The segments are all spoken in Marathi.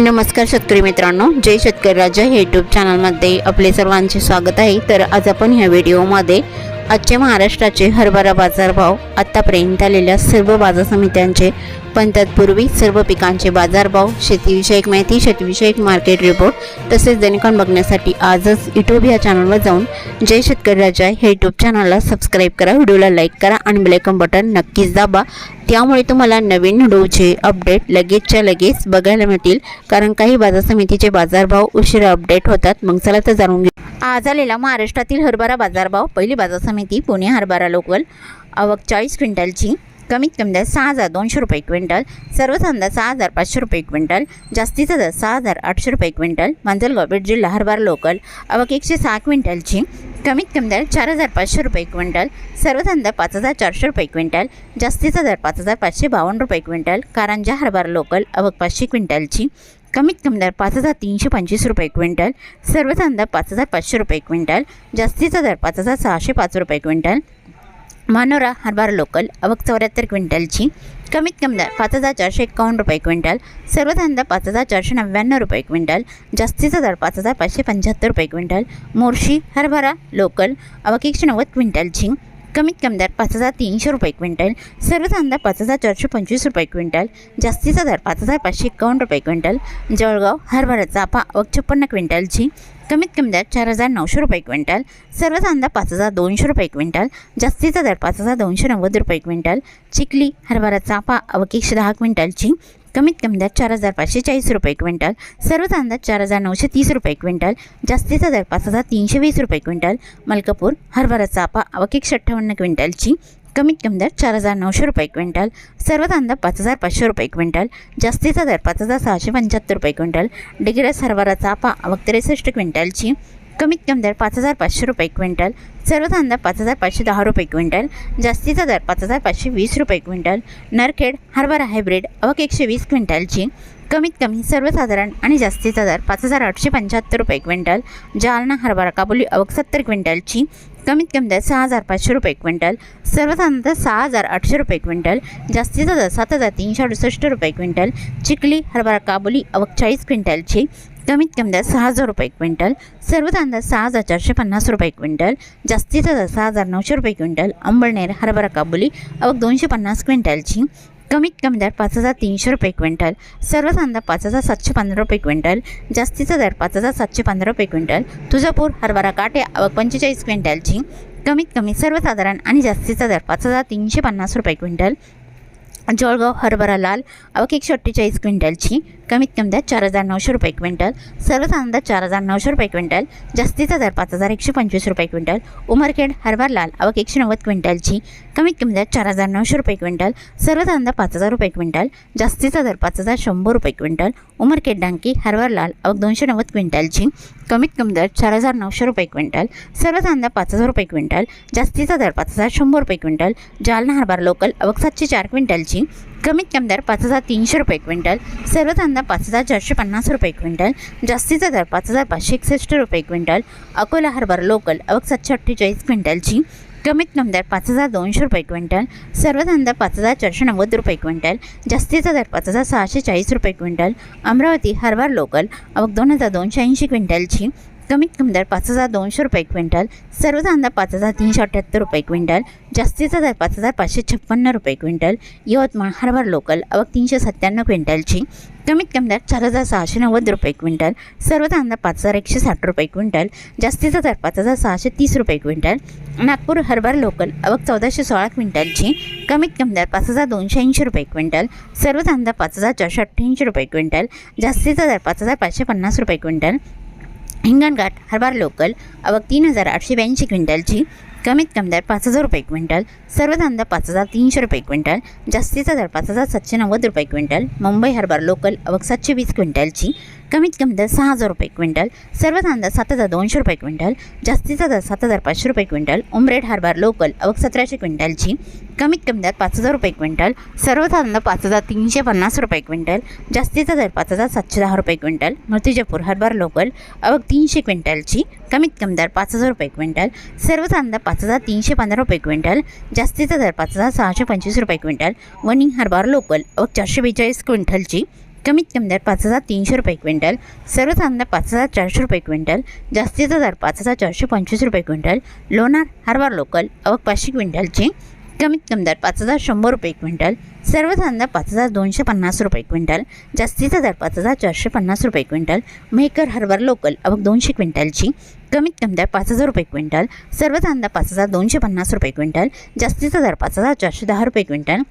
नमस्कार शेतकरी मित्रांनो, जय शेतकरी राजा हे यूट्यूब चॅनलमध्ये आपले सर्वांचे स्वागत आहे। तर आज आपण ह्या व्हिडिओमध्ये आजचे महाराष्ट्राचे हरभरा बाजारभाव, आतापर्यंत आलेल्या सर्व बाजार समित्यांचे, पण तत्पूर्वी सर्व पिकांचे बाजारभाव, शेतीविषयक माहिती, शेतीविषयक मार्केट रिपोर्ट तसेच दैनिकांन बघण्यासाठी आजच यूट्यूब या चॅनलवर जाऊन जय शेतकरी राजा हे यूट्यूब चॅनलला सबस्क्राईब करा, व्हिडिओला लाईक करा आणि बेल आयकॉन बटन नक्कीच दाबा। त्यामुळे तुम्हाला नवीन व्हिडिओचे अपडेट लगेचच्या लगेच बघायला मिळतील, कारण काही बाजार समितीचे बाजारभाव उशिरा अपडेट होतात। मग चला तर जाणून घेऊ आज आलेला महाराष्ट्रातील हरभरा बाजारभाव। पहिली बाजार समिती पुणे हरभरा लोकल, आवक 40 क्विंटलची, कमीत कमी दर 6,200 रुपये क्विंटल, सर्वसाधारण 6,500 रुपये क्विंटल, जास्तीचा दर 6,800 रुपये क्विंटल। मांजलगाव बीड जिल्हा हरभरा लोकल, आवक 106 क्विंटलची, कमीत कमी दर 4,500 रुपये क्विंटल, सर्वसाधारण 5,400 रुपये क्विंटल, जास्तीचा दर 5,552 रुपये क्विंटल। कारंजा हरभरा लोकल, आवक 500 क्विंटलची, कमीत कमी दर 5,325 रुपये क्विंटल, सर्वसाधारण 5,500 रुपये क्विंटल, जास्तीचा दर 5,605 रुपये क्विंटल। मानोरा हरभरा लोकल, आवक 74 क्विंटलची, कमीत कमी दर 5,451 रुपये क्विंटल, सर्वसाधारण 5,499 रुपये क्विंटल, जास्तीचा दर 5,575 रुपये क्विंटल। मोर्शी हरभरा लोकल, आवक 190 क्विंटलची, कमीत कमी दर 5,300 रुपये क्विंटल, सर्वसाधारण 5,425 रुपये क्विंटल, जास्तीचा दर 5,551 रुपये क्विंटल। जळगाव हरभरा चाफा, आवक 56 क्विंटलची, कमीत कमी दर 4,900 रुपये क्विंटल, सर्वसाधारण 5,200 रुपये क्विंटल, जास्तीचा दर 5,290 रुपये क्विंटल। चिखली हरभरा चाफा, आवक 110 क्विंटलची, कमीत कमी दर 4,540 रुपये क्विंटल, सर्वसाधारण 4,930 रुपये क्विंटल, जास्तीचा दर 5,320 रुपये क्विंटल। मलकापूर हरभरा चाफा, आवक 158 क्विंटलची, कमीत कमी दर 4,900 रुपये क्विंटल, सर्वसाधारण 5,500 रुपये क्विंटल, जास्तीचा दर 5,675 रुपये क्विंटल। डिग्रस हरभरा चाफा, आवक 63 क्विंटलची, कमीत कमी दर 5,500 रुपये क्विंटल, सर्वसाधारण 5,510 रुपये क्विंटल, जास्तीचा दर 5,520 रुपये क्विंटल। नरखेड हरभरा हायब्रिड, आवक 120 क्विंटलची, कमीत कमी सर्वसाधारण आणि जास्तीचा दर 5,875 रुपये क्विंटल। जालना हरभरा काबुली, आवक 70 क्विंटलची, कमीत कमी दर 6,500 रुपये क्विंटल, सर्वसाधारण 6,800 रुपये क्विंटल, जास्तीचा दर 7,368 रुपये क्विंटल। चिखली हरभरा काबुली, आवक 40 क्विंटलची, कमीत कमी दर 6,000 रुपये क्विंटल, सर्वसाधारण 6,450 रुपये क्विंटल, जास्तीचा दर 6,900 रुपये क्विंटल। अंबळनेर हरभरा काबुली, आवक 250 क्विंटलची, कमीत कमी दर 5,300 रुपये क्विंटल, सर्वसाधारण 5,715 रुपये क्विंटल, जास्तीचा दर 5,715 रुपये क्विंटल। तुळजापूर हरभरा काटे, आवक 45 क्विंटलची, कमीत कमी सर्वसाधारण आणि जास्तीचा दर 5,350 रुपये क्विंटल। जळगाव हरभरा लाल, आवक 148 क्विंटलची, कमीत कमी दर 4,900 रुपये क्विंटल, सर्वसाधारण 4,900 रुपये क्विंटल, जास्तीचा दर 5,125 रुपये क्विंटल। उमरखेड हरभरा लाल, आवक 190 क्विंटलची, कमीत कमी दर 4,900 रुपये क्विंटल, सर्वसाधारण 5,000 रुपये क्विंटल, जास्तीचा दर 5,100 रुपये क्विंटल। उमरखेड डांकी हरभरा लाल, आवक 290 क्विंटलची, कमीत कमी दर 4,900 रुपये क्विंटल, सर्वसाधारण 5,000 रुपये क्विंटल, जास्तीचा दर 5,100 रुपये क्विंटल। जालना हरभरा लोकल, आवक 704 क्विंटलची, कमीत कमी दर 5,300 रुपये क्विंटल, सर्वसाधारण 5,450 रुपये क्विंटल, जास्तीचा दर 5,561 रुपये क्विंटल। अकोला हरभरा लोकल, आवक 748 क्विंटलची, कमीत कमी दर 5,200 रुपये क्विंटल, सर्वसाधारण 5,490 रुपये क्विंटल, जास्तीचा दर 5,640 रुपये क्विंटल। अमरावती हरभरा लोकल, आवक 2,280 क्विंटलची, कमीत कमी दर 5,200 रुपये क्विंटल, सर्वसाधारण 5,378 रुपये क्विंटल, जास्तीचा दर 5,556 रुपये क्विंटल। यवतमाळ हरभरा लोकल, आवक 397 क्विंटलची, कमीत कमी दर 4,690 रुपये क्विंटल, सर्वसाधारण 5,160 रुपये क्विंटल, जास्तीचा दर 5,630 रुपये क्विंटल। नागपूर हरभरा लोकल, आवक 1,416 क्विंटलची, कमीत कमी दर 5,280 रुपये क्विंटल, सर्वसाधारण 5,488 रुपये क्विंटल, जास्तीचा दर 5,550 रुपये क्विंटल। हिंगणघाट हरभरा लोकल, आवक 3,882 क्विंटलची, कमीत कमी दर 5,000 रुपये क्विंटल, सर्वसाधारण 5,300 रुपये क्विंटल, जास्तीचा दर 5,790 रुपये क्विंटल। मुंबई हरभरा लोकल, आवक 720 क्विंटलची, कमीत कमी दर 6,000 रुपये क्विंटल, सर्वसाधारण 7,200 रुपये क्विंटल, जास्तीचा दर 7,500 रुपये क्विंटल। उमरेड हरभरा लोकल, आवक 1,700 क्विंटलची, कमीत कमी दर 5,000 रुपये क्विंटल, सर्वसाधारण 5,350 रुपये क्विंटल, जास्तीचा दर 5,710 रुपये क्विंटल। मूर्तिजापूर हरभरा लोकल, आवक 300 क्विंटलची, कमीत कमी दर 5,000 रुपये क्विंटल, सर्वसाधारण 5,315 रुपये क्विंटल, जास्तीचा दर 5,625 रुपये क्विंटल। वणी हरभरा लोकल, आवक 442 क्विंटलची, कमीत कमी दर 5,300 रुपये क्विंटल, सर्वसाधारण दर 5,400 रुपये क्विंटल, जास्तीचा दर 5,425 रुपये क्विंटल. लोणार हरभरा लोकल आवक 500 क्विंटलची, कमीत कमी दर 5,100 रुपये क्विंटल, सर्वसाधारण दर 5,250 रुपये क्विंटल, जास्तीचा दर 5,450 रुपये क्विंटल. मेहकर हरभरा लोकल आवक 200 क्विंटलची, कमीत कमी दर 5,000 रुपये क्विंटल, सर्वसाधारण दर 5,250 रुपये क्विंटल, जास्तीचा दर 5,410 रुपये क्विंटल.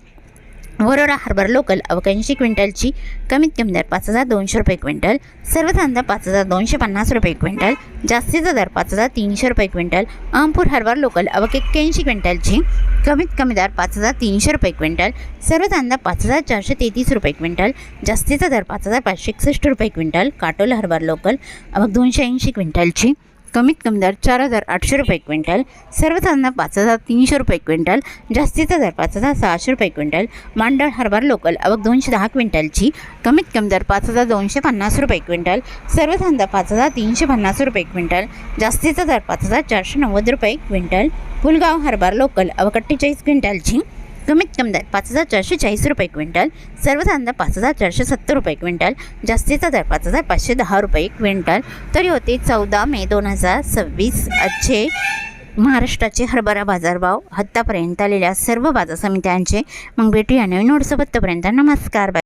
वरोरा हरभरा लोकल आवक 80 क्विंटलची, कमीत कमी दर 5,200 रुपये क्विंटल, सर्वसाधारण दर 5,250 रुपये क्विंटल, जास्तीचा दर 5,300 रुपये क्विंटल. अहमपूर हरभरा लोकल आवक 81 क्विंटलची, कमीत कमी दर 5,300 रुपये क्विंटल, सर्वसाधारण दर 5,433 रुपये क्विंटल, जास्तीचा दर 5,561 रुपये क्विंटल. काटोल हरभरा लोकल आवक 280 क्विंटलची, कमीत कमी दर 4,800 रुपये क्विंटल, सर्वसाधारण दर 5,300 रुपये क्विंटल, जास्तीचा दर 5,600 रुपये क्विंटल. मांडळ हरभरा लोकल आवक 210 क्विंटलची, कमीत कमी दर 5,250 रुपये क्विंटल, सर्वसाधारण दर 5,350 रुपये क्विंटल, जास्तीचा दर 5,490 रुपये क्विंटल. पुलगाव हरभरा लोकल आवक 48 क्विंटलची, कमीत कमी दर 5,440 रुपये क्विंटल, सर्वसाधारण दर 5,470 रुपये क्विंटल, जास्तीचा दर 5,510 रुपये क्विंटल. तरी होते 14 मे 2026 आजचे महाराष्ट्राचे हरभरा बाजारभाव आत्तापर्यंत आलेल्या सर्व बाजार समित्यांचे. मग भेटूया नवीन नोट्सोबत. तोपर्यंत नमस्कार.